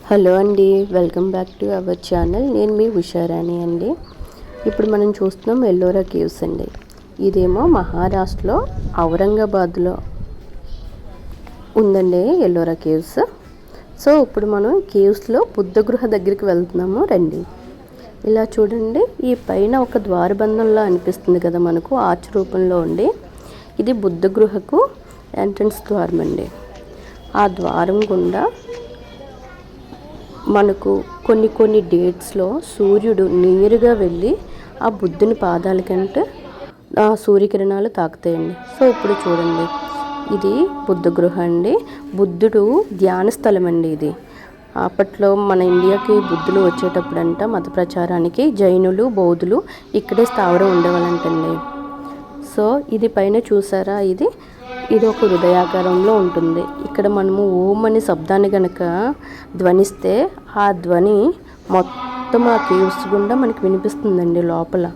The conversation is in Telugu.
హలో అండి, welcome back to our channel. నేను మీ ఉషారాణి అండి. ఇప్పుడు మనం చూస్తున్నాం ఎల్లోరా కేవ్స్ అండి. ఇదేమో మహారాష్ట్రలో ఔరంగాబాద్లో ఉందండి ఎల్లోరా కేవ్స్. సో ఇప్పుడు మనం కేవ్స్లో బుద్ధ గృహ దగ్గరికి వెళ్తున్నాము రండి. ఇలా చూడండి, ఈ పైన ఒక ద్వారబంధంలా అనిపిస్తుంది కదా మనకు, ఆర్చ్ రూపంలో ఉండి. ఇది బుద్ధ గృహకు ఎంట్రన్స్ ద్వారం అండి. ఆ ద్వారం గుండా మనకు కొన్ని డేట్స్లో సూర్యుడు నేరుగా వెళ్ళి ఆ బుద్ధుని పాదాల కంటే ఆ సూర్యకిరణాలు తాకుతాయండి. సో ఇప్పుడు చూడండి, ఇది బుద్ధ గృహ అండి. బుద్ధుడు ధ్యాన స్థలం అండి ఇది. అప్పట్లో మన ఇండియాకి బుద్ధులు వచ్చేటప్పుడంట మత ప్రచారానికి జైనులు బౌద్ధులు ఇక్కడే స్థావరం ఉండేవాళ్ళంటండి. సో ఇది పైన చూసారా, ఇది ఒక హృదయాకారంలో ఉంటుంది. ఇక్కడ మనము ఓం అనే శబ్దాన్ని కనుక ధ్వనిస్తే ఆ ధ్వని మొత్తం ఆ కేవ్స్ గుండా మనకి వినిపిస్తుందండి లోపల.